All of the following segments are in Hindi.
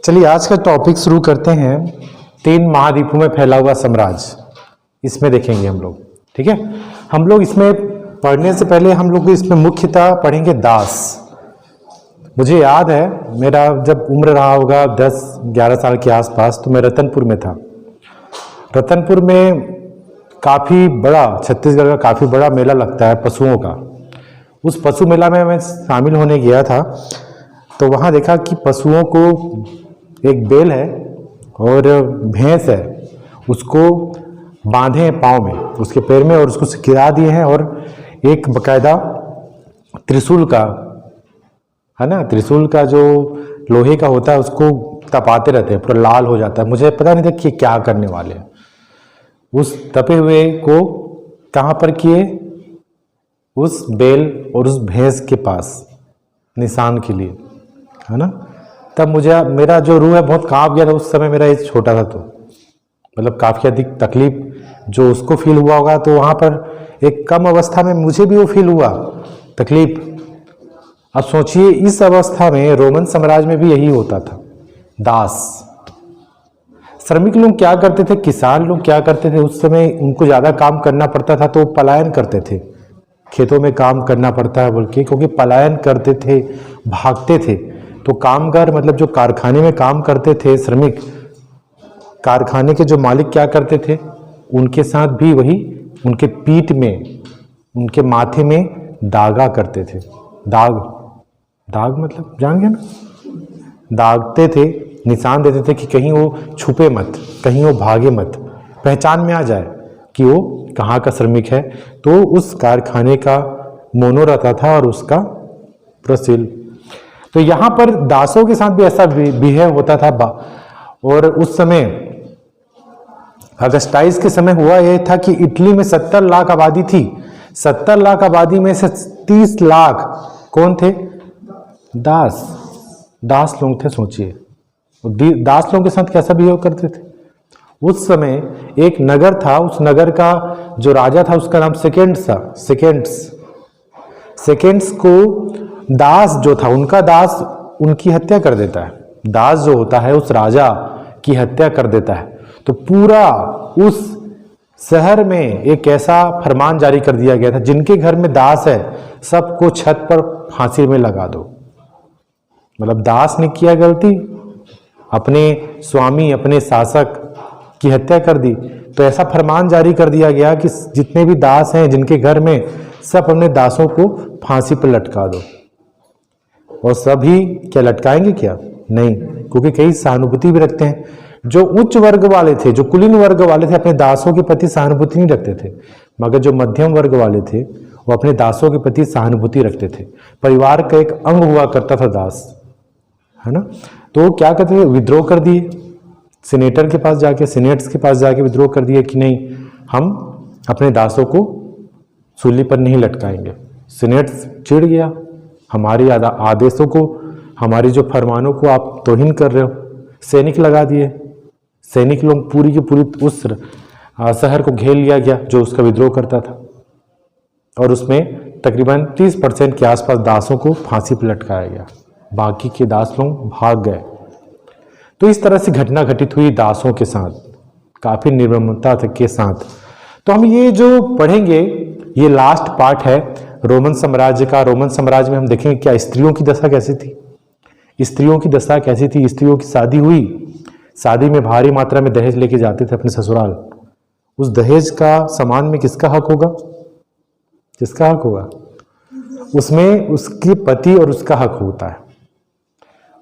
चलिए आज का टॉपिक शुरू करते हैं। 3 महाद्वीपों में फैला हुआ साम्राज्य, इसमें देखेंगे हम लोग। ठीक है, हम लोग इसमें पढ़ने से पहले हम लोग इसमें मुख्यतः पढ़ेंगे दास। मुझे याद है मेरा जब उम्र रहा होगा 10-11 साल के आसपास, तो मैं रतनपुर में था। रतनपुर में काफ़ी बड़ा, छत्तीसगढ़ का काफ़ी बड़ा मेला लगता है पशुओं का। उस पशु मेला में मैं शामिल होने गया था, तो वहाँ देखा कि पशुओं को एक बैल है और भैंस है, उसको बांधे हैं पाँव में, उसके पैर में, और उसको गिरा दिए हैं। और एक बकायदा त्रिशूल का है ना, त्रिशूल का जो लोहे का होता है उसको तपाते रहते हैं, पूरा लाल हो जाता है। मुझे पता नहीं था कि क्या करने वाले हैं। उस तपे हुए को कहाँ पर किए? उस बैल और उस भैंस के पास, निशान के लिए, है ना। तब मुझे मेरा जो रूह है बहुत कांप गया था। उस समय मेरा एज छोटा था, तो मतलब काफ़ी अधिक तकलीफ जो उसको फील हुआ होगा, तो वहाँ पर एक कम अवस्था में मुझे भी वो फील हुआ तकलीफ। अब सोचिए इस अवस्था में रोमन साम्राज्य में भी यही होता था। दास, श्रमिक लोग क्या करते थे, किसान लोग क्या करते थे, उस समय उनको ज़्यादा काम करना पड़ता था, तो वो पलायन करते थे। खेतों में काम करना पड़ता है बोल के, क्योंकि पलायन करते थे, भागते थे। तो कामगार मतलब जो कारखाने में काम करते थे श्रमिक, कारखाने के जो मालिक क्या करते थे, उनके साथ भी वही उनके पीठ में, उनके माथे में दागा करते थे। दाग, दाग मतलब जान गया ना, दागते थे, निशान देते थे कि कहीं वो छुपे मत, कहीं वो भागे मत, पहचान में आ जाए कि वो कहाँ का श्रमिक है। तो उस कारखाने का मोनो रहता था और उसका प्रसिल। तो यहाँ पर दासों के साथ भी ऐसा बिहेव होता था। और उस समय अगस्टाइज के समय हुआ यह था कि इटली में 70 लाख आबादी थी। 70 लाख आबादी में से 30 लाख कौन थे? दास। दास लोग थे। सोचिए दास लोगों के साथ कैसा बिहेव करते थे। उस समय एक नगर था, उस नगर का जो राजा था उसका नाम सेकेंड्स था। सेकेंड्स को दास जो था, उनका दास उनकी हत्या कर देता है। दास जो होता है उस राजा की हत्या कर देता है। तो पूरा उस शहर में एक ऐसा फरमान जारी कर दिया गया था, जिनके घर में दास है सबको छत पर फांसी में लगा दो। मतलब दास ने किया गलती, अपने स्वामी, अपने शासक की हत्या कर दी, तो ऐसा फरमान जारी कर दिया गया कि जितने भी दास हैं जिनके घर में, सब अपने दासों को फांसी पर लटका दो। और सभी क्या लटकाएंगे? क्या नहीं, क्योंकि कई सहानुभूति भी रखते हैं। जो उच्च वर्ग वाले थे, जो कुलीन वर्ग वाले थे, अपने दासों के प्रति सहानुभूति नहीं रखते थे। मगर जो मध्यम वर्ग वाले थे वो अपने दासों के प्रति सहानुभूति रखते थे। परिवार का एक अंग हुआ करता था दास, है ना। तो क्या करते थे? विद्रोह कर दिए। सीनेटर के पास जाके, सीनेट्स के पास जाके विद्रोह कर दिए कि नहीं, हम अपने दासों को सूली पर नहीं लटकाएंगे। सीनेट्स चिढ़ गया, हमारी आदेशों को, हमारी जो फरमानों को आप तौहीन कर रहे हो। सैनिक लगा दिए। सैनिक लोग पूरी की पूरी उस शहर को घेर लिया गया जो उसका विद्रोह करता था, और उसमें तकरीबन 30% के आसपास दासों को फांसी पर लटकाया गया। बाकी के दास लोग भाग गए। तो इस तरह से घटना घटित हुई दासों के साथ, काफ़ी निर्ममता के साथ। तो हम ये जो पढ़ेंगे, ये लास्ट पार्ट है रोमन साम्राज्य का। रोमन साम्राज्य में हम देखेंगे क्या स्त्रियों की दशा कैसी थी, स्त्रियों की दशा कैसी थी। स्त्रियों की शादी हुई, शादी में भारी मात्रा में दहेज लेके जाते थे अपने ससुराल। उस दहेज का सामान में किसका हक होगा? किसका हक होगा? उसमें उसके पति और उसका हक होता है।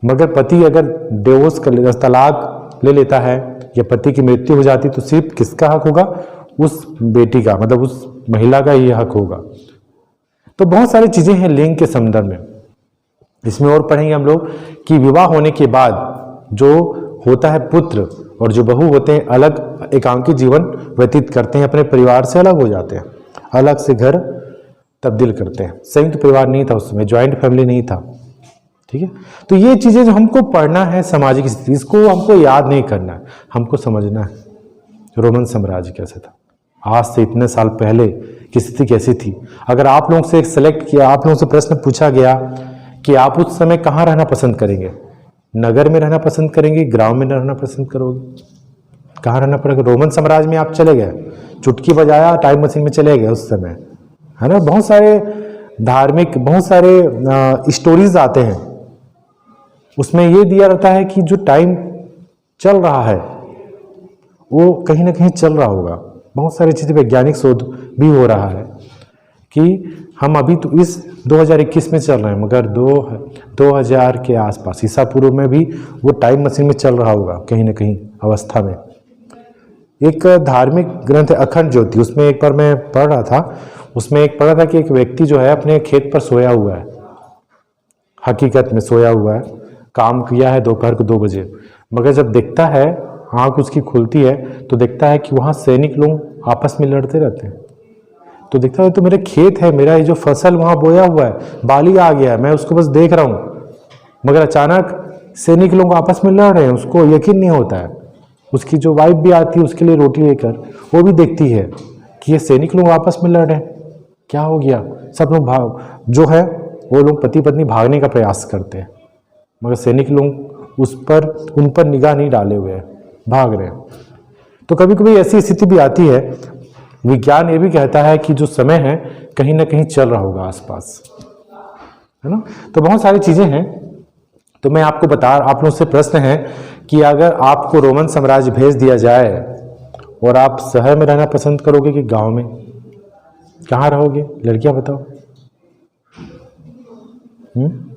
मगर पति अगर डिवोर्स कर लेता, तलाक ले लेता है, या पति की मृत्यु हो जाती, तो सिर्फ किसका हक होगा? उस बेटी का, मतलब उस महिला का ही हक होगा। तो बहुत सारी चीजें हैं लिंग के संदर्भ में। इसमें और पढ़ेंगे हम लोग कि विवाह होने के बाद जो होता है पुत्र और जो बहू होते हैं, अलग एकांकी जीवन व्यतीत करते हैं, अपने परिवार से अलग हो जाते हैं, अलग से घर तब्दील करते हैं। संयुक्त परिवार नहीं था उस समय, ज्वाइंट फैमिली नहीं था। ठीक है, तो ये चीजें जो हमको पढ़ना है, सामाजिक स्थिति, इसको हमको याद नहीं करना है, हमको समझना है रोमन साम्राज्य कैसे था, आज से इतने साल पहले की स्थिति कैसी थी। अगर आप लोगों से सेलेक्ट किया, आप लोगों से प्रश्न पूछा गया कि आप उस समय कहाँ रहना पसंद करेंगे, नगर में रहना पसंद करेंगे, गांव में रहना पसंद करोगे? कहाँ रहना पड़ेगा? रोमन साम्राज्य में आप चले गए, चुटकी बजाया टाइम मशीन में चले गए उस समय, है ना। बहुत सारे धार्मिक, बहुत सारे स्टोरीज आते हैं, उसमें ये दिया रहता है कि जो टाइम चल रहा है वो कहीं ना कहीं चल रहा होगा। बहुत सारी चीज़ें, वैज्ञानिक शोध भी हो रहा है कि हम अभी तो इस 2021 में चल रहे हैं, मगर 2000 के आसपास ईसा पूर्व में भी वो टाइम मशीन में चल रहा होगा कहीं ना कहीं अवस्था में। एक धार्मिक ग्रंथ है अखंड ज्योति, उसमें एक बार मैं पढ़ रहा था, उसमें एक पढ़ा था कि एक व्यक्ति जो है अपने खेत पर सोया हुआ है, हकीकत में सोया हुआ है, काम किया है दोपहर को 2 बजे, मगर जब देखता है, आँख उसकी खुलती है तो देखता है कि वहाँ सैनिक लोग आपस में लड़ते रहते हैं। तो देखता है तो मेरे खेत है, मेरा ये जो फसल वहाँ बोया हुआ है, बाली आ गया है, मैं उसको बस देख रहा हूँ, मगर अचानक सैनिक लोग आपस में लड़ रहे हैं, उसको यकीन नहीं होता है। उसकी जो वाइफ भी आती है उसके लिए रोटी लेकर, वो भी देखती है कि ये सैनिक लोग आपस में लड़ रहे हैं, क्या हो गया। सब लोग जो है वो लोग पति पत्नी भागने का प्रयास करते हैं, मगर सैनिक लोग उन पर निगाह नहीं डाले हुए हैं, भाग रहे हैं। तो कभी कभी ऐसी स्थिति भी आती है। विज्ञान ये भी कहता है कि जो समय है कहीं ना कहीं चल रहा होगा आसपास, है ना। तो बहुत सारी चीजें हैं। तो मैं आपको आप लोग से प्रश्न है कि अगर आपको रोमन साम्राज्य भेज दिया जाए और आप शहर में रहना पसंद करोगे कि गांव में, कहाँ रहोगे? लड़कियां बताओ।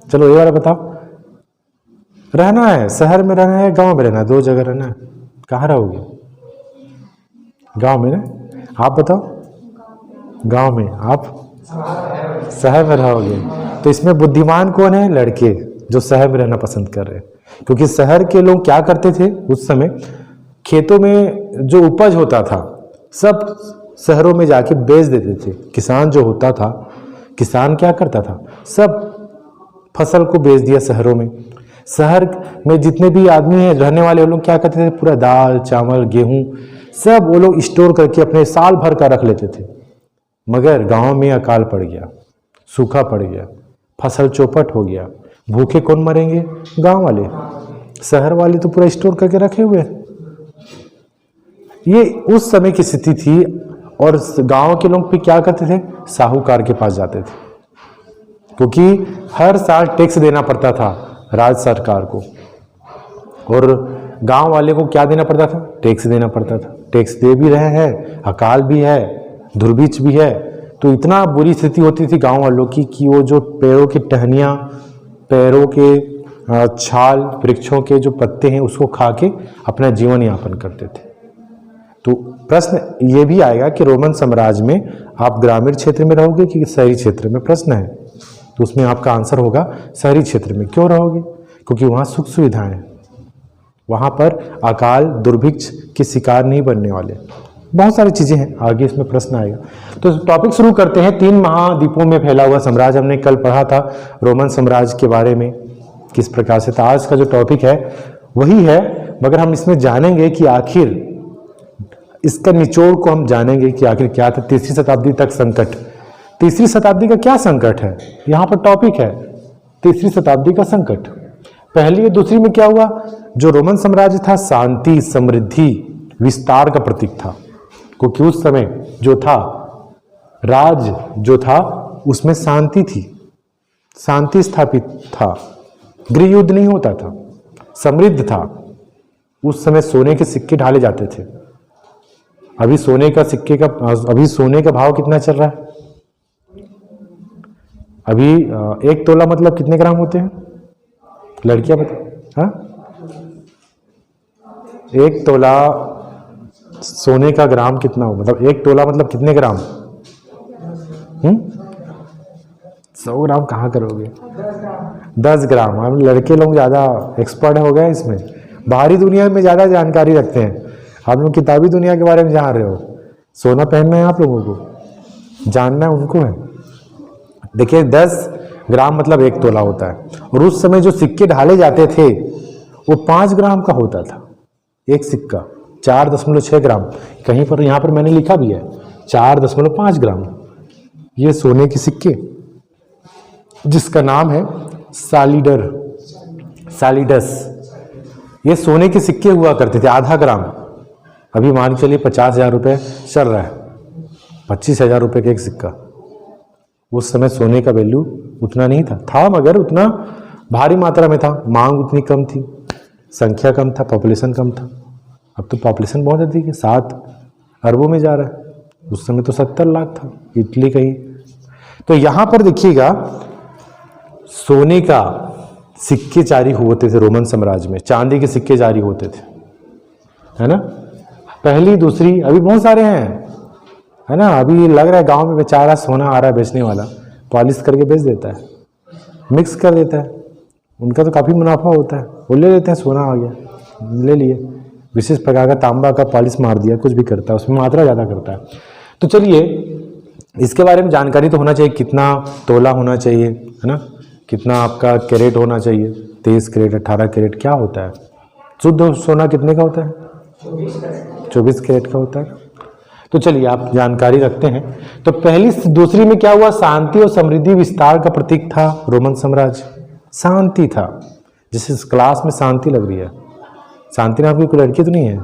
चलो ये वाला बताओ। रहना है, शहर में रहना है, गांव में रहना है, 2 जगह रहना है, कहाँ रहोगे? गांव में ना। आप बताओ। गांव में। आप शहर में रहोगे। तो इसमें बुद्धिमान कौन है? लड़के जो शहर में रहना पसंद कर रहे हैं, क्योंकि शहर के लोग क्या करते थे उस समय, खेतों में जो उपज होता था सब शहरों में जाके बेच देते थे। किसान जो होता था, किसान क्या करता था, सब फसल को बेच दिया शहरों में। शहर में जितने भी आदमी हैं रहने वाले, वो लोग क्या करते थे, पूरा दाल चावल गेहूं सब वो लोग स्टोर करके अपने साल भर का रख लेते थे। मगर गांव में अकाल पड़ गया, सूखा पड़ गया, फसल चौपट हो गया, भूखे कौन मरेंगे? गांव वाले। शहर वाले तो पूरा स्टोर करके रखे हुए। ये उस समय की स्थिति थी। और गांव के लोग भी क्या करते थे, साहूकार के पास जाते थे, क्योंकि हर साल टैक्स देना पड़ता था राज्य सरकार को, और गांव वाले को क्या देना पड़ता था? टैक्स देना पड़ता था। टैक्स दे भी रहे हैं, अकाल भी है, दुर्भिक्ष भी है, तो इतना बुरी स्थिति होती थी गांव वालों की कि वो जो पेड़ों की टहनियाँ, पेड़ों के छाल, वृक्षों के जो पत्ते हैं उसको खा के अपना जीवन यापन करते थे। तो प्रश्न ये भी आएगा कि रोमन साम्राज्य में आप ग्रामीण क्षेत्र में रहोगे कि शहरी क्षेत्र में? प्रश्न है। तो उसमें आपका आंसर होगा शहरी क्षेत्र में। क्यों रहोगे? क्योंकि वहाँ सुख सुविधाएं, वहाँ पर अकाल दुर्भिक्ष के शिकार नहीं बनने वाले। बहुत सारी चीज़ें हैं, आगे इसमें प्रश्न आएगा। तो टॉपिक शुरू करते हैं। 3 महाद्वीपों में फैला हुआ साम्राज्य, हमने कल पढ़ा था रोमन साम्राज्य के बारे में किस प्रकार से था। आज का जो टॉपिक है वही है, मगर हम इसमें जानेंगे कि आखिर इसका निचोड़ को हम जानेंगे कि आखिर क्या था। 3री शताब्दी तक संकट, 3री शताब्दी का क्या संकट है, यहाँ पर टॉपिक है 3री शताब्दी का संकट। पहली और दूसरी में क्या हुआ? जो रोमन साम्राज्य था शांति, समृद्धि, विस्तार का प्रतीक था, क्योंकि उस समय जो था राज जो था उसमें शांति थी, शांति स्थापित था, गृह युद्ध नहीं होता था, समृद्ध था। उस समय सोने के सिक्के ढाले जाते थे। अभी सोने का भाव कितना चल रहा है? अभी 1 तोला मतलब कितने ग्राम होते हैं? लड़कियां बता। हाँ, 1 तोला सोने का ग्राम कितना हो, मतलब 1 तोला मतलब कितने ग्राम? 100 ग्राम कहाँ करोगे? 10 ग्राम। हम लड़के लोग ज़्यादा एक्सपर्ट हो गए इसमें, बाहरी दुनिया में ज़्यादा जानकारी रखते हैं। आप लोग किताबी दुनिया के बारे में जान रहे हो, सोना पहनना है आप लोगों को, जानना उनको है। देखिए 10 ग्राम मतलब 1 तोला होता है, और उस समय जो सिक्के ढाले जाते थे वो 5 ग्राम का होता था। एक सिक्का 4.6 ग्राम, कहीं पर यहाँ पर मैंने लिखा भी है 4.5 ग्राम। ये सोने के सिक्के जिसका नाम है सालिडर, सैलिडस, ये सोने के सिक्के हुआ करते थे, आधा ग्राम। अभी मान के चलिए 50,000 रुपये चल रहा है, 25,000 रुपये का एक सिक्का। उस समय सोने का वैल्यू उतना नहीं था मगर उतना भारी मात्रा में था, मांग उतनी कम थी, संख्या कम था, पॉपुलेशन कम था। अब तो पॉपुलेशन बहुत अधिक है, 7 अरबों में जा रहा है, उस समय तो 70 लाख था, इटली का ही। तो यहाँ पर देखिएगा सोने का सिक्के जारी होते थे रोमन साम्राज्य में, चांदी के सिक्के जारी होते थे, है ना। पहली दूसरी, अभी बहुत सारे हैं, है ना। अभी लग रहा है गांव में बेचारा सोना आ रहा है बेचने वाला, पॉलिश करके बेच देता है, मिक्स कर देता है, उनका तो काफ़ी मुनाफा होता है, वो ले लेते हैं, सोना आ गया ले लिए, विशेष प्रकार का तांबा का पॉलिश मार दिया, कुछ भी करता है, उसमें मात्रा ज़्यादा करता है। तो चलिए इसके बारे में जानकारी तो होना चाहिए, कितना तोला होना चाहिए, है ना, कितना आपका कैरेट होना चाहिए, 23 कैरेट 18 कैरेट क्या होता है। शुद्ध सोना कितने का होता है? 24 कैरेट का होता है। तो चलिए आप जानकारी रखते हैं। तो पहली दूसरी में क्या हुआ? शांति और समृद्धि विस्तार का प्रतीक था रोमन साम्राज्य, शांति था। जैसे इस क्लास में शांति लग रही है, शांति नाम की कोई लड़की तो नहीं है,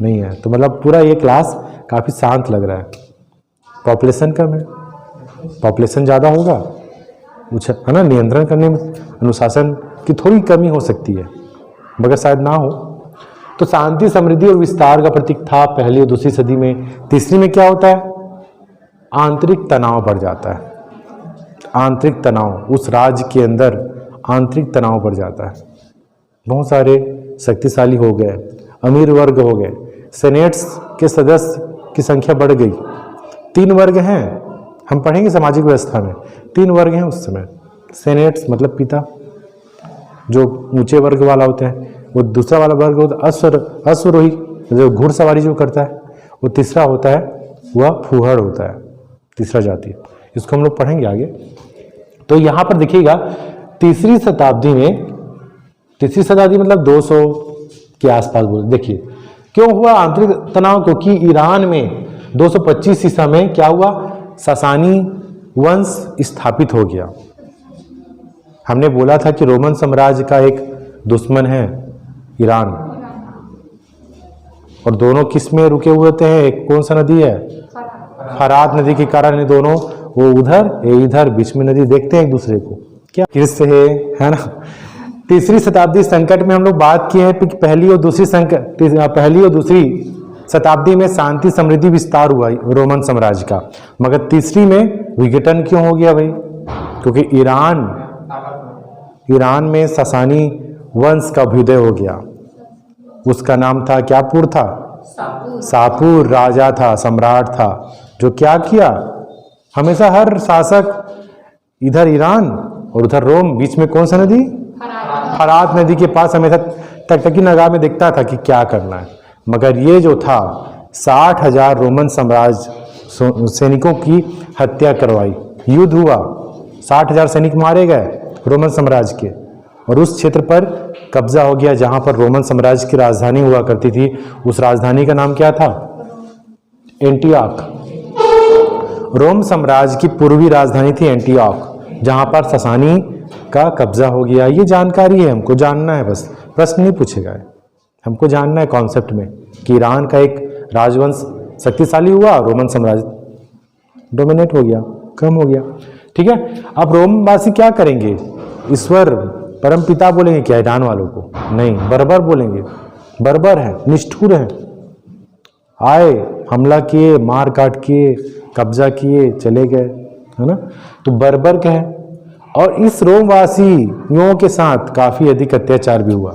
नहीं है, तो मतलब पूरा ये क्लास काफ़ी शांत लग रहा है। पॉपुलेशन कम है, पॉपुलेशन ज़्यादा होगा, है ना, नियंत्रण करने में अनुशासन की थोड़ी कमी हो सकती है, मगर शायद ना हो। तो शांति समृद्धि और विस्तार का प्रतीक था पहली और दूसरी सदी में। तीसरी में क्या होता है? आंतरिक तनाव बढ़ जाता है, आंतरिक तनाव, उस राज्य के अंदर आंतरिक तनाव बढ़ जाता है। बहुत सारे शक्तिशाली हो गए, अमीर वर्ग हो गए, सेनेट्स के सदस्य की संख्या बढ़ गई। 3 वर्ग हैं, हम पढ़ेंगे सामाजिक व्यवस्था में, 3 वर्ग हैं उस समय। सेनेट्स मतलब पिता, जो ऊंचे वर्ग वाला होता है, वो दूसरा वाला वर्ग होता है अश्वरोही, जो घुड़सवारी जो करता है, वो तीसरा होता है, वह फूहड़ होता है, तीसरा जाति। इसको हम लोग पढ़ेंगे आगे। तो यहाँ पर देखिएगा तीसरी शताब्दी मतलब 200 के आसपास बोल, देखिए क्यों हुआ आंतरिक तनाव? क्योंकि ईरान में 225 ईसा में क्या हुआ? सासानी वंश स्थापित हो गया। हमने बोला था कि रोमन साम्राज्य का एक दुश्मन है ईरान, और दोनों किस में रुके हुए होते हैं? एक कौन सा नदी है? फरात नदी के कारण ये दोनों, वो उधर ये इधर, बीच में नदी, देखते हैं एक दूसरे को, क्या किस है ना। तीसरी शताब्दी संकट में हम लोग बात किए हैं कि पहली और दूसरी शताब्दी में शांति समृद्धि विस्तार हुआ रोमन साम्राज्य का, मगर तीसरी में विघटन क्यों हो गया भाई? क्योंकि ईरान में सासानी वंश का अभ्युदय हो गया। उसका नाम था, क्या पुर था? सापुर राजा था, सम्राट था, जो क्या किया? हमेशा हर शासक, इधर ईरान और उधर रोम, बीच में कौन सा नदी? फरात नदी के पास हमेशा तकतकी नगाह में दिखता था कि क्या करना है। मगर ये जो था 60,000 रोमन साम्राज्य सैनिकों की हत्या करवाई, युद्ध हुआ, 60,000 सैनिक मारे गए रोमन साम्राज्य के, और उस क्षेत्र पर कब्जा हो गया जहां पर रोमन साम्राज्य की राजधानी हुआ करती थी। उस राजधानी का नाम क्या था? एंटियोक। रोम साम्राज्य की पूर्वी राजधानी थी एंटियोक, जहां पर सासानी का कब्जा हो गया। ये जानकारी है, हमको जानना है, बस प्रश्न नहीं पूछेगा, हमको जानना है कॉन्सेप्ट में कि ईरान का एक राजवंश शक्तिशाली हुआ, रोमन साम्राज्य डोमिनेट हो गया, कम हो गया। ठीक है, अब रोमवासी क्या करेंगे? ईश्वर परम पिता बोलेंगे क्या ईरान वालों को? नहीं, बर्बर बोलेंगे। बर्बर है, निष्ठुर है, आए, हमला किए, मार काट किए, कब्जा किए, चले गए, है ना। तो बर्बर कहे, और इस रोमवासियों के साथ काफी अधिक अत्याचार भी हुआ।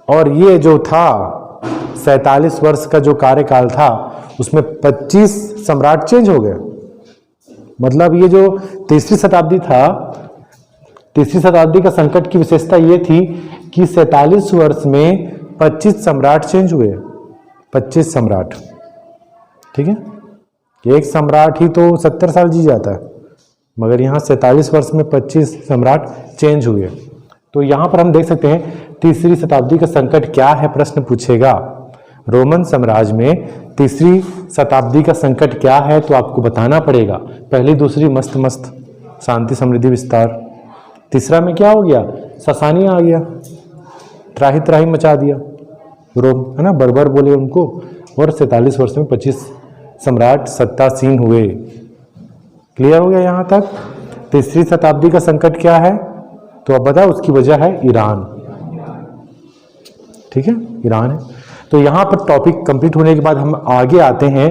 और ये जो था 47 वर्ष का जो कार्यकाल था, उसमें 25 सम्राट चेंज हो गए। मतलब ये जो तीसरी शताब्दी था, तीसरी शताब्दी का संकट की विशेषता ये थी कि 47 वर्ष में 25 सम्राट चेंज हुए, 25 सम्राट। ठीक है, एक सम्राट ही तो 70 साल जी जाता है, मगर यहाँ 47 वर्ष में 25 सम्राट चेंज हुए। तो यहाँ पर हम देख सकते हैं तीसरी शताब्दी का संकट क्या है, प्रश्न पूछेगा। रोमन साम्राज्य में तीसरी शताब्दी का संकट क्या है, तो आपको बताना पड़ेगा। पहली दूसरी मस्त मस्त, शांति समृद्धि विस्तार, तीसरा में क्या हो गया, ससानी आ गया, त्राही त्राही मचा दिया रोम, है ना, बर्बर बोले उनको, और 47 वर्ष में 25 सम्राट सत्तासीन हुए। क्लियर हो गया यहाँ तक। तीसरी शताब्दी का संकट क्या है, तो अब बताओ, उसकी वजह है ईरान। ठीक है, ईरान है। तो यहाँ पर टॉपिक कंप्लीट होने के बाद हम आगे आते हैं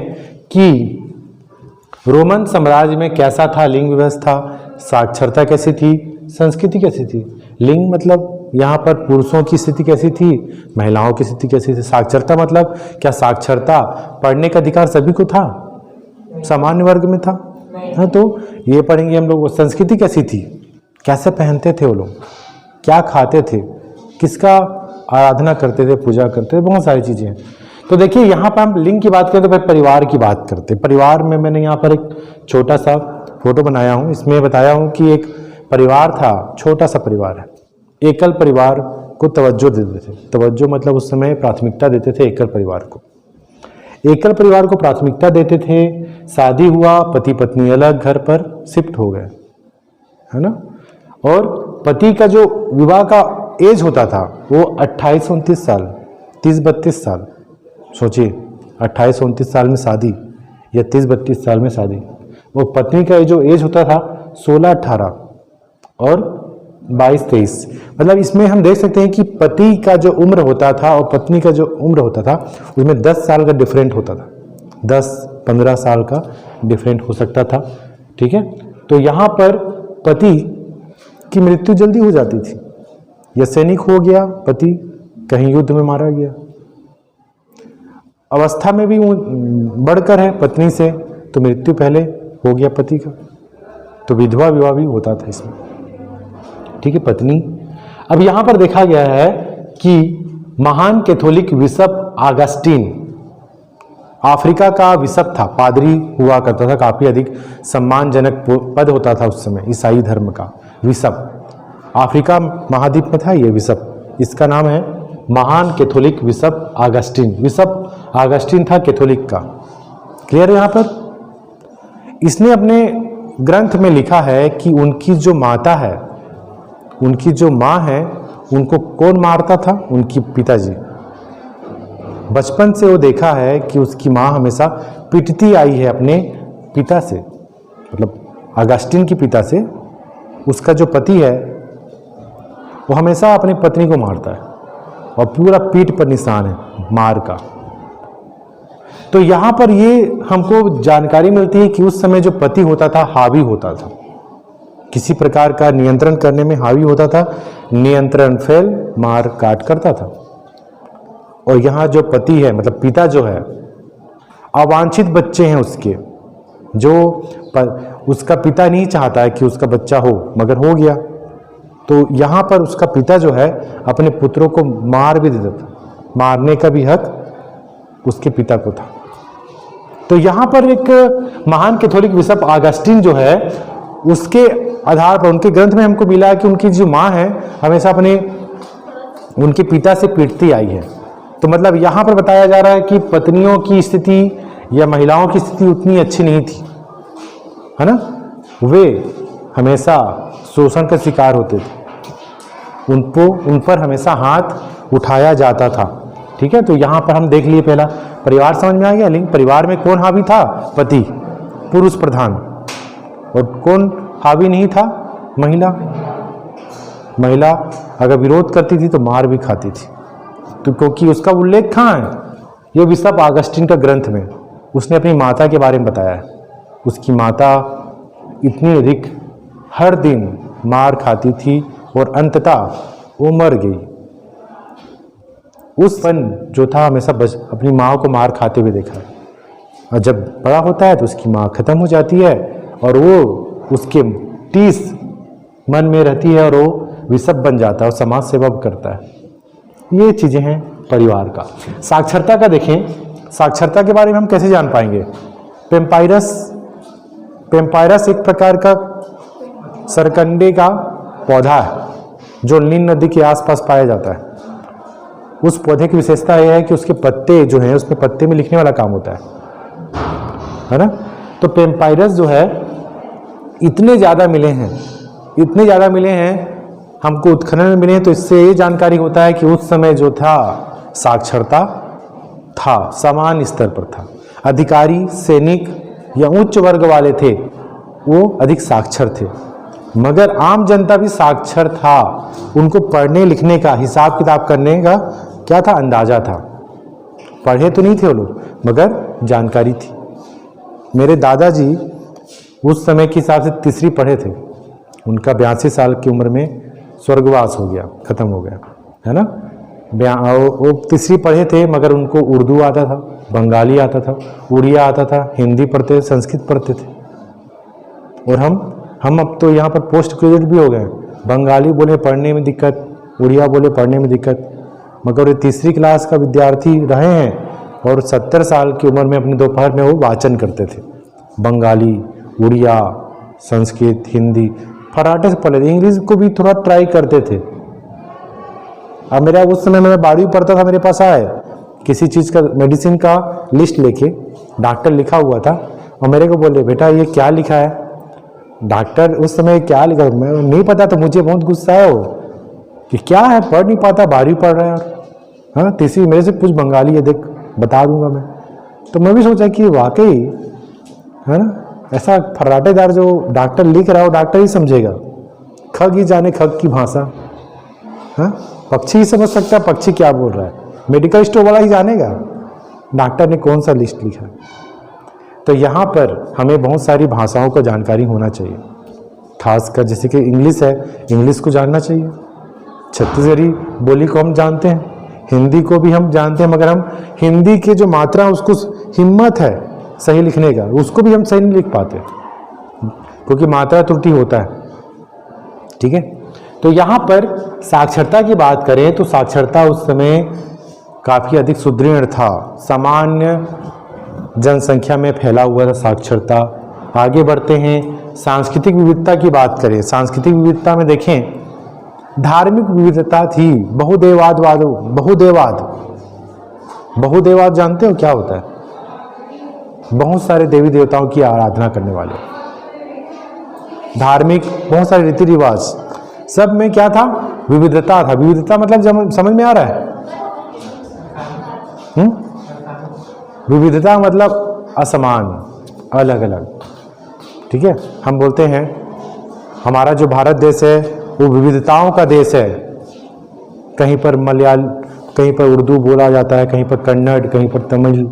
कि रोमन साम्राज्य में कैसा था लिंग व्यवस्था, साक्षरता कैसी थी, संस्कृति कैसी थी। लिंग मतलब यहाँ पर पुरुषों की स्थिति कैसी थी, महिलाओं की स्थिति कैसी थी। साक्षरता मतलब क्या साक्षरता, पढ़ने का अधिकार सभी को था, सामान्य वर्ग में था, हाँ, तो ये पढ़ेंगे हम लोग। संस्कृति कैसी थी, कैसे पहनते थे वो लोग, क्या खाते थे, किसका आराधना करते थे, पूजा करते थे, बहुत सारी चीज़ें हैं। तो देखिए यहाँ पर हम लिंग की बात करें तो फिर परिवार की बात करते हैं। परिवार में मैंने यहाँ पर एक छोटा सा फोटो बनाया हूँ, इसमें बताया हूँ कि एक परिवार था, छोटा सा परिवार है, एकल परिवार को तवज्जो देते थे। तवज्जो मतलब उस समय प्राथमिकता देते थे एकल परिवार को, एकल परिवार को प्राथमिकता देते थे। शादी हुआ, पति पत्नी अलग घर पर शिफ्ट हो गए, है ना, और पति का जो विवाह का एज होता था वो 28-29 साल, 30-32 साल, सोचिए 28-29 साल में शादी या 30-32 साल में शादी। वो पत्नी का जो एज होता था 16-18 और 22-23, मतलब इसमें हम देख सकते हैं कि पति का जो उम्र होता था और पत्नी का जो उम्र होता था उसमें 10 साल का डिफरेंट होता था, 10-15 साल का डिफरेंट हो सकता था। ठीक है, तो यहाँ पर पति की मृत्यु जल्दी हो जाती थी, या सैनिक हो गया पति, कहीं युद्ध में मारा गया, अवस्था में भी वो बढ़कर है पत्नी से, तो मृत्यु पहले हो गया पति का, तो विधवा विवाह भी होता था इसमें। ठीक है, पत्नी। अब यहाँ पर देखा गया है कि महान कैथोलिक बिशप ऑगस्टीन, अफ्रीका का बिशप था, पादरी हुआ करता था, काफी अधिक सम्मानजनक पद होता था उस समय ईसाई धर्म का। बिशप अफ्रीका महाद्वीप में था ये बिशप, इसका नाम है महान Catholic bishop Augustine. Bishop Augustine था कैथोलिक का। क्लियर है यहाँ पर। इसने अपने ग्रंथ में लिखा है कि उनकी जो माता है, उनकी जो माँ है, उनको कौन मारता था, उनकी पिताजी। बचपन से वो देखा है कि उसकी माँ हमेशा पिटती आई है अपने पिता से, मतलब ऑगस्टीन की पिता से। उसका जो पति है वो हमेशा अपनी पत्नी को मारता है और पूरा पीठ पर निशान है मार का। तो यहाँ पर ये हमको जानकारी मिलती है कि उस समय जो पति होता था हावी होता था, किसी प्रकार का नियंत्रण करने में हावी होता था, नियंत्रण फेल, मार काट करता था। और यहाँ जो पति है मतलब पिता जो है, अवांछित बच्चे हैं उसके, जो उसका पिता नहीं चाहता है कि उसका बच्चा हो, मगर हो गया। तो यहाँ पर उसका पिता जो है अपने पुत्रों को मार भी देता था, मारने का भी हक उसके पिता को था। तो यहाँ पर एक महान कैथोलिक बिशप ऑगस्टीन जो है, उसके आधार पर उनके ग्रंथ में हमको मिला है कि उनकी जो माँ है हमेशा अपने उनके पिता से पीटती आई है। तो मतलब यहाँ पर बताया जा रहा है कि पत्नियों की स्थिति या महिलाओं की स्थिति उतनी अच्छी नहीं थी, है ना, वे हमेशा शोषण का शिकार होते थे, उन पर हमेशा हाथ उठाया जाता था। ठीक है, तो यहाँ पर हम देख लिए पहला परिवार समझ में आ गया। लिंग परिवार में कौन हावी था, पति, पुरुष प्रधान, और कौन हावी नहीं था, महिला। महिला अगर विरोध करती थी तो मार भी खाती थी। तो क्योंकि उसका उल्लेख कहाँ है, ये बिशप ऑगस्टीन का ग्रंथ में उसने अपनी माता के बारे में बताया है। उसकी माता इतनी अधिक हर दिन मार खाती थी और अंततः वो मर गई। उस पन जो था हमेशा अपनी माँ को मार खाते हुए देखा है, और जब बड़ा होता है तो उसकी माँ खत्म हो जाती है और वो उसके 30 मन में रहती है और वो बिशप बन जाता है और समाज सेवा करता है। ये चीज़ें हैं परिवार का। साक्षरता का देखें, साक्षरता के बारे में हम कैसे जान पाएंगे। पेम्पायरस एक प्रकार का सरकंडे का पौधा है जो नील नदी के आसपास पाया जाता है। उस पौधे की विशेषता यह है कि उसके पत्ते जो हैं, उसमें पत्ते में लिखने वाला काम होता है ना। तो पेम्पायरस जो है इतने ज़्यादा मिले हैं इतने ज़्यादा मिले हैं, हमको उत्खनन में मिले हैं, तो इससे ये जानकारी होता है कि उस समय जो था साक्षरता था, समान स्तर पर था। अधिकारी, सैनिक या उच्च वर्ग वाले थे वो अधिक साक्षर थे, मगर आम जनता भी साक्षर था। उनको पढ़ने लिखने का, हिसाब किताब करने का क्या था, अंदाजा था। पढ़े तो नहीं थे वो लोग, मगर जानकारी थी। मेरे दादाजी उस समय के हिसाब से तीसरी पढ़े थे, उनका 82 साल की उम्र में स्वर्गवास हो गया, खत्म हो गया, है ना। वो तीसरी पढ़े थे, मगर उनको उर्दू आता था, बंगाली आता था, उड़िया आता था, हिंदी पढ़ते थे, संस्कृत पढ़ते थे। और हम अब तो यहाँ पर पोस्ट ग्रेजुएट भी हो गए। बंगाली बोले पढ़ने में दिक्कत, उड़िया बोले पढ़ने में दिक्कत, मगर वो तीसरी क्लास का विद्यार्थी रहे हैं और 70 साल की उम्र में अपने दोपहर में वो वाचन करते थे। बंगाली, उड़िया, संस्कृत, हिंदी फटाटे से पढ़ लेते, इंग्लिश को भी थोड़ा ट्राई करते थे। अब मेरा उस समय में मैं 12वीं पढ़ता था, मेरे पास आए किसी चीज़ का, मेडिसिन का लिस्ट लेके, डॉक्टर लिखा हुआ था, और मेरे को बोले बेटा ये क्या लिखा है। डॉक्टर उस समय क्या लिखा, मैं नहीं पता, तो मुझे बहुत गुस्सा आया वो कि क्या है, पढ़ नहीं पाता, 12वीं पढ़ रहा है यार। हाँ, तीसरी मेरे से कुछ बंगाली है, देख बता दूंगा मैं। तो मैं भी सोचा कि वाकई है ना, ऐसा फर्राटेदार जो डॉक्टर लिख रहा हो, डॉक्टर ही समझेगा। खग ही जाने खग की भाषा, हाँ, पक्षी ही समझ सकता है पक्षी क्या बोल रहा है, मेडिकल स्टोर वाला ही जानेगा डॉक्टर ने कौन सा लिस्ट लिखा। तो यहाँ पर हमें बहुत सारी भाषाओं का जानकारी होना चाहिए, खासकर जैसे कि इंग्लिश है, इंग्लिश को जानना चाहिए। छत्तीसगढ़ी बोली को हम जानते हैं, हिंदी को भी हम जानते हैं, मगर हम हिंदी के जो मात्रा, उसको हिम्मत है सही लिखने का, उसको भी हम सही नहीं लिख पाते, क्योंकि मात्रा त्रुटि होता है। ठीक है, तो यहाँ पर साक्षरता की बात करें तो साक्षरता उस समय काफ़ी अधिक सुदृढ़ था, सामान्य जनसंख्या में फैला हुआ था साक्षरता। आगे बढ़ते हैं, सांस्कृतिक विविधता की बात करें। सांस्कृतिक विविधता में देखें, धार्मिक विविधता थी, बहुदेवाद जानते हो क्या होता है? बहुत सारे देवी देवताओं की आराधना करने वाले, धार्मिक बहुत सारे रीति रिवाज, सब में क्या था, विविधता था। विविधता मतलब समझ में आ रहा है? विविधता मतलब असमान, अलग अलग। ठीक है, हम बोलते हैं हमारा जो भारत देश है वो विविधताओं का देश है। कहीं पर मलयाल, कहीं पर उर्दू बोला जाता है, कहीं पर कन्नड़, कहीं पर तमिल,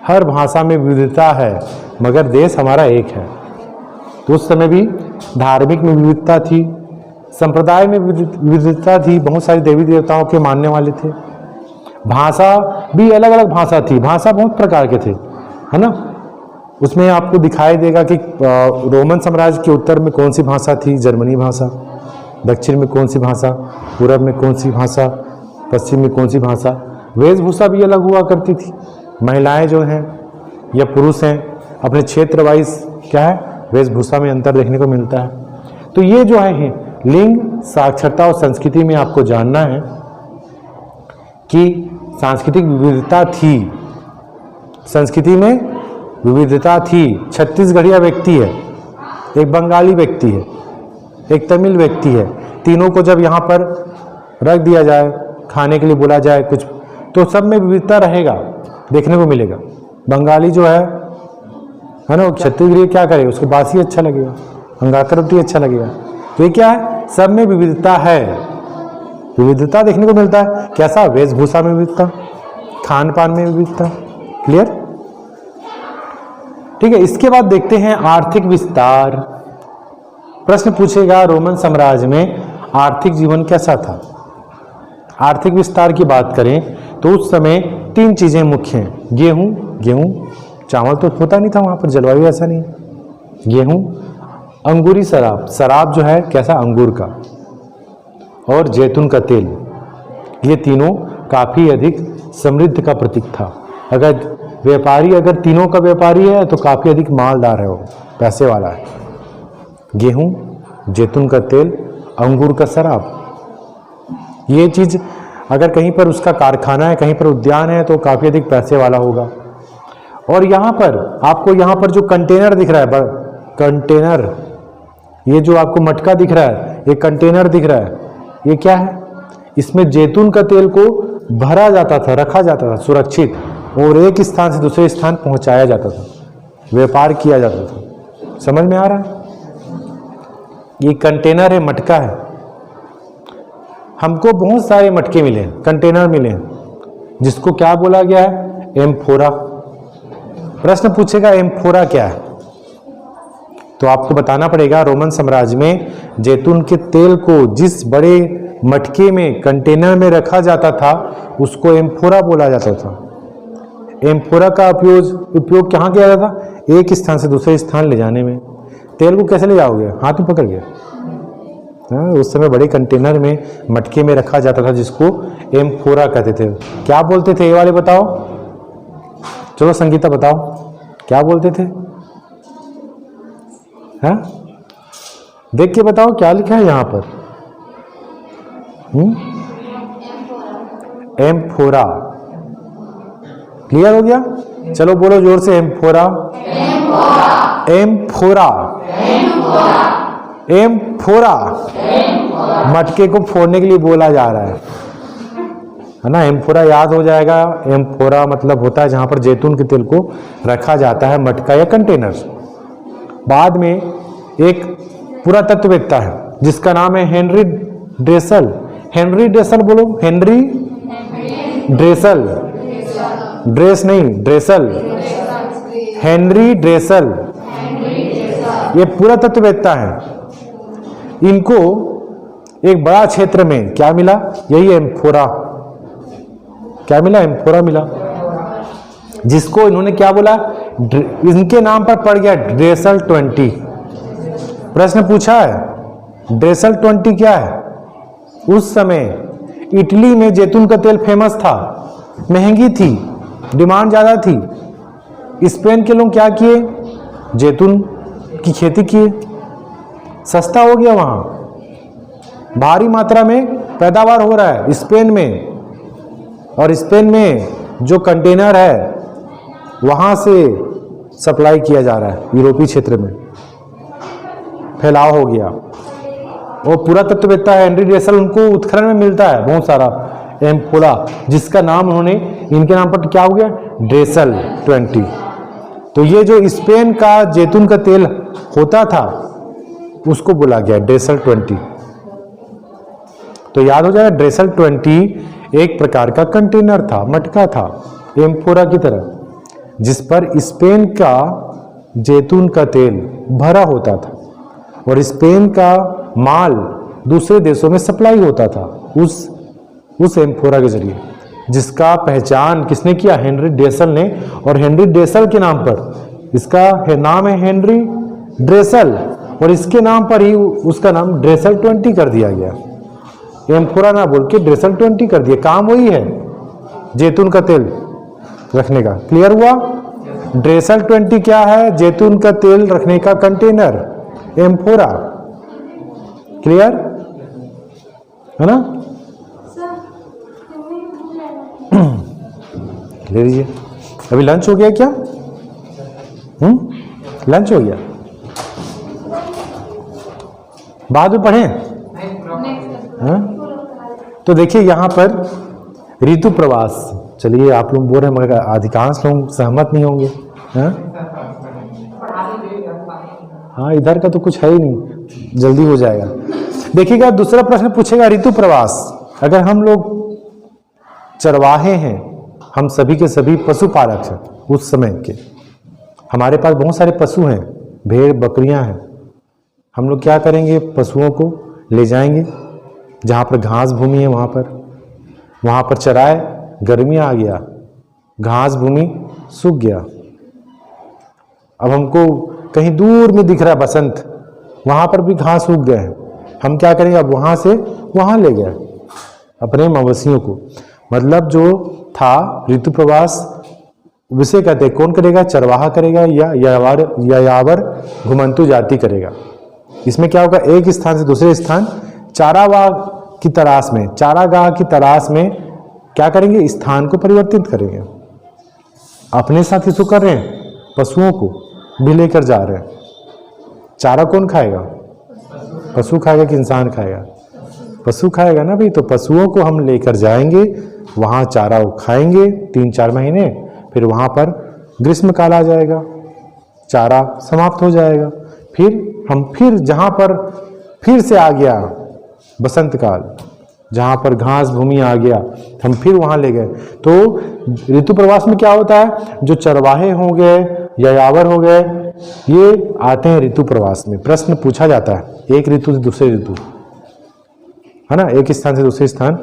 हर भाषा में विविधता है, मगर देश हमारा एक है। तो उस समय भी धार्मिक में विविधता थी, संप्रदाय में विविधता थी, बहुत सारे देवी देवताओं के मानने वाले थे। भाषा भी अलग अलग भाषा थी, भाषा बहुत प्रकार के थे, है ना। उसमें आपको दिखाई देगा कि रोमन साम्राज्य के उत्तर में कौन सी भाषा थी, जर्मनी भाषा, दक्षिण में कौन सी भाषा, पूरब में कौन सी भाषा, पश्चिम में कौन सी भाषा। वेशभूषा भी अलग हुआ करती थी, महिलाएं जो हैं या पुरुष हैं अपने क्षेत्र वाइज क्या है, वेशभूषा में अंतर देखने को मिलता है। तो ये जो है लिंग, साक्षरता और संस्कृति में आपको जानना है कि सांस्कृतिक विविधता थी, संस्कृति में विविधता थी। छत्तीसगढ़िया व्यक्ति है, एक बंगाली व्यक्ति है, एक तमिल व्यक्ति है, तीनों को जब यहाँ पर रख दिया जाए, खाने के लिए बोला जाए कुछ, तो सब में विविधता रहेगा, देखने को मिलेगा। बंगाली जो है ना, छत्तीसगढ़ी क्या करे, उसको बासी अच्छा लगेगा, अंगाकर रोटी अच्छा लगेगा। तो ये क्या है, सब में विविधता है, विविधता देखने को मिलता है। कैसा, वेशभूषा में विविधता, खान पान में विविधता। क्लियर? ठीक है, इसके बाद देखते हैं आर्थिक विस्तार। प्रश्न पूछेगा रोमन साम्राज्य में आर्थिक जीवन कैसा था। आर्थिक विस्तार की बात करें तो उस समय 3 चीजें मुख्य हैं। गेहूं, चावल तो होता नहीं था वहां पर, जलवायु ऐसा नहीं है। गेहूं, अंगूरी शराब जो है कैसा, अंगूर का, और जैतून का तेल। ये तीनों काफी अधिक समृद्ध का प्रतीक था। अगर व्यापारी, अगर तीनों का व्यापारी है तो काफी अधिक मालदार है, वो पैसे वाला है। गेहूं, जैतून का तेल, अंगूर का शराब, ये चीज अगर कहीं पर उसका कारखाना है, कहीं पर उद्यान है, तो काफी अधिक पैसे वाला होगा। और यहाँ पर आपको, यहाँ पर जो कंटेनर दिख रहा है, कंटेनर, ये जो आपको मटका दिख रहा है, ये कंटेनर दिख रहा है, ये क्या है? इसमें जैतून का तेल को भरा जाता था, रखा जाता था सुरक्षित, और एक स्थान से दूसरे स्थान पहुंचाया जाता था, व्यापार किया जाता था। समझ में आ रहा है? ये कंटेनर है, मटका है। हमको बहुत सारे मटके मिले, कंटेनर मिले, जिसको क्या बोला गया है? एम्फोरा। प्रश्न पूछेगा एम्फोरा क्या है, तो आपको बताना पड़ेगा रोमन साम्राज्य में जैतून के तेल को जिस बड़े मटके में, कंटेनर में रखा जाता था, उसको एम्फोरा बोला जाता था। एम्फोरा का उपयोग कहाँ किया जाता था? एक स्थान से दूसरे स्थान ले जाने में। तेल को कैसे ले जाओगे? हाथ में पकड़ के। उस समय बड़े कंटेनर में, मटके में रखा जाता था, जिसको एम्फोरा कहते थे। क्या बोलते थे ये वाले? बताओ, चलो संगीता बताओ, क्या बोलते थे? हाँ, देख के बताओ क्या लिखा है यहाँ पर। एम्फोरा। क्लियर हो गया? चलो बोलो जोर से, एम्फोरा। एम्फोरा। एम्फोरा। मटके को फोड़ने के लिए बोला जा रहा है ना? एम्फोरा याद हो जाएगा। एम्फोरा मतलब होता है जहां पर जैतून के तेल को रखा जाता है, मटका या कंटेनर। बाद में एक पुरातत्ववेत्ता है जिसका नाम है हेनरी ड्रेसल। हेनरी ड्रेसल बोलो, हेनरी ड्रेसल। ड्रेस नहीं, ड्रेसल। हेनरी ड्रेसल, ये पुरातत्ववेत्ता है। इनको एक बड़ा क्षेत्र में क्या मिला? यही एम्फोरा। क्या मिला? एम्फोरा मिला, जिसको इन्होंने क्या बोला? इनके नाम पर पड़ गया ड्रेसल 20। प्रश्न पूछा है ड्रेसल 20 क्या है? उस समय इटली में जैतून का तेल फेमस था, महंगी थी, डिमांड ज्यादा थी। स्पेन के लोग क्या किए? जैतून की खेती किए, सस्ता हो गया, वहां भारी मात्रा में पैदावार हो रहा है स्पेन में, और स्पेन में जो कंटेनर है वहां से सप्लाई किया जा रहा है, यूरोपीय क्षेत्र में फैलाव हो गया। और पुरातत्ववेत्ता है हेनरी ड्रेसल, उनको उत्खनन में मिलता है बहुत सारा एम्फोरा, जिसका नाम उन्होंने, इनके नाम पर क्या हो गया? ड्रेसल 20। तो ये जो स्पेन का जैतून का तेल होता था, उसको बोला गया ड्रेसल 20। तो याद हो जाएगा, ड्रेसल 20 एक प्रकार का कंटेनर था, मटका था, एम्फोरा की तरह, जिस पर स्पेन का जैतून का तेल भरा होता था, और स्पेन का माल दूसरे देशों में सप्लाई होता था उस एम्फोरा के जरिए, जिसका पहचान किसने किया? हेनरी ड्रेसल ने। और हेनरी ड्रेसल के नाम पर, इसका नाम है हेनरी ड्रेसल, और इसके नाम पर ही उसका नाम ड्रेसल 20 कर दिया गया। एम्फोरा ना बोल के ड्रेसल 20 कर दिया। काम वही है, जैतून का तेल रखने का। क्लियर हुआ? ड्रेसल 20 क्या है? जैतून का तेल रखने का कंटेनर, एम्फोरा। क्लियर है ना? ले लीजिए। अभी लंच हो गया क्या? लंच हो गया, बाद में पढ़ें। तो देखिए यहां पर ऋतु प्रवास, चलिए आप लोग बोल रहे हैं मगर अधिकांश लोग सहमत नहीं होंगे। हाँ, इधर का तो कुछ है ही नहीं, जल्दी हो जाएगा। देखिएगा दूसरा प्रश्न पूछेगा ऋतु प्रवास। अगर हम लोग चरवाहे हैं, हम सभी के सभी पशुपालक हैं, उस समय के हमारे पास बहुत सारे पशु हैं, भेड़ बकरियां हैं, हम लोग क्या करेंगे? पशुओं को ले जाएंगे जहाँ पर घास भूमि है, वहाँ पर चराए। गर्मी आ गया, घास भूमि सूख गया, अब हमको कहीं दूर में दिख रहा है बसंत, वहाँ पर भी घास सूख गए हैं, हम क्या करेंगे? अब वहाँ से वहाँ ले गए अपने मवेशियों को। मतलब जो था ऋतु प्रवास, उसे कहते हैं, कौन करेगा? चरवाहा करेगा या यायावर घुमंतु जाति करेगा। इसमें क्या होगा? एक स्थान से दूसरे स्थान चारागाह की तलाश में, चारागाह की तलाश में क्या करेंगे? स्थान को परिवर्तित करेंगे। अपने साथ इसको कर रहे हैं, पशुओं को भी लेकर जा रहे हैं। चारा कौन खाएगा? पशु खाएगा कि इंसान खाएगा? पशु खाएगा ना भाई। तो पशुओं को हम लेकर जाएंगे, वहाँ चारा वो खाएंगे 3-4 महीने, फिर वहाँ पर ग्रीष्मकाल आ जाएगा, चारा समाप्त हो जाएगा, फिर जहाँ पर फिर से आ गया बसंत काल, जहाँ पर घास भूमि आ गया, हम फिर वहाँ ले गए। तो ऋतु प्रवास में क्या होता है, जो चरवाहे हो गए, यायावर हो गए, ये आते हैं ऋतु प्रवास में। प्रश्न पूछा जाता है एक ऋतु से दूसरे ऋतु, है ना, एक स्थान से दूसरे स्थान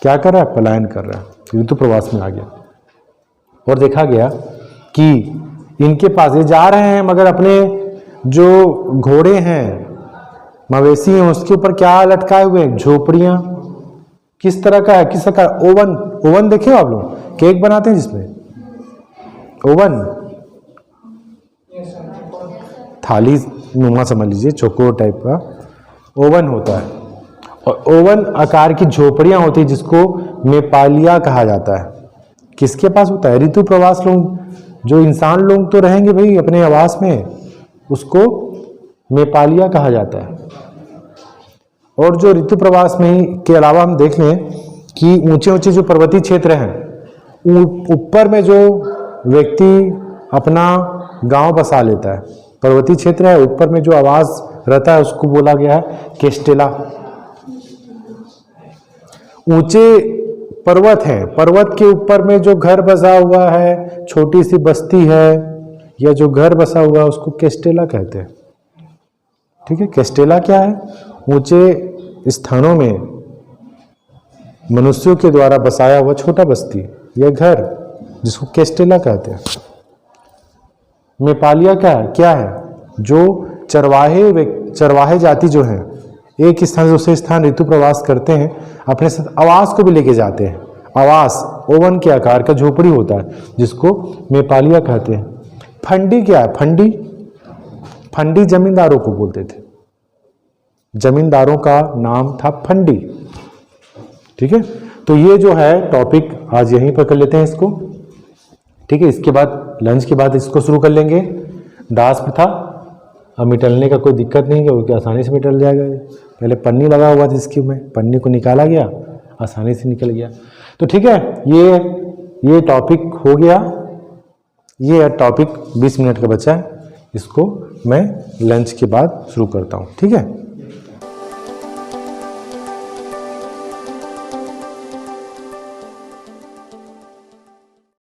क्या कर रहा है, पलायन कर रहा है, ऋतु प्रवास में आ गया। और देखा गया कि इनके पास ये जा रहे हैं, मगर अपने जो घोड़े हैं, मवेशी हैं, उसके ऊपर क्या लटकाए हुए हैं, झोपड़ियां। किस तरह का है, किस तरह का, ओवन देखे हो आप लोग, केक बनाते हैं जिसमें ओवन, थाली नुमा समझ लीजिए, चौकोर टाइप का ओवन होता है, और ओवन आकार की झोपड़ियां होती है जिसको मेपालिया कहा जाता है। किसके पास होता है, ऋतु प्रवास लोग, जो इंसान लोग तो रहेंगे भाई अपने आवास में, उसको मेपालिया कहा जाता है। और जो ऋतु प्रवास में ही के अलावा हम देख लें कि ऊंचे ऊंचे जो पर्वतीय क्षेत्र हैं, ऊपर में जो व्यक्ति अपना गांव बसा लेता है, पर्वतीय क्षेत्र है, ऊपर में जो आवास रहता है उसको बोला गया है केस्टेला। ऊंचे पर्वत हैं, पर्वत के ऊपर में जो घर बसा हुआ है, छोटी सी बस्ती है या जो घर बसा हुआ है, उसको केस्टेला कहते हैं। ठीक है, केस्टेला क्या है, ऊंचे स्थानों में मनुष्यों के द्वारा बसाया हुआ छोटा बस्ती या घर, जिसको केस्टेला कहते हैं। मेपालिया क्या है, जो चरवाहे जाति जो हैं, एक स्थान से दूसरे स्थान ऋतु प्रवास करते हैं, अपने साथ आवास को भी लेके जाते हैं। आवास ओवन के आकार का झोपड़ी होता है जिसको मेपालिया कहते हैं। फंडी क्या है, फंडी जमींदारों को बोलते थे, जमींदारों का नाम था फंडी। ठीक है, तो ये जो है टॉपिक आज यहीं पर कर लेते हैं इसको। ठीक है, इसके बाद लंच के बाद इसको शुरू कर लेंगे, दास प्रथा। अब मिटलने का कोई दिक्कत नहीं है क्योंकि आसानी से मिटल जाएगा। पहले पन्नी लगा हुआ था इसकी में, पन्नी को निकाला गया, आसानी से निकल गया। तो ठीक है, ये टॉपिक हो गया। ये टॉपिक 20 मिनट का बचा है, इसको मैं लंच के बाद शुरू करता हूँ। ठीक है।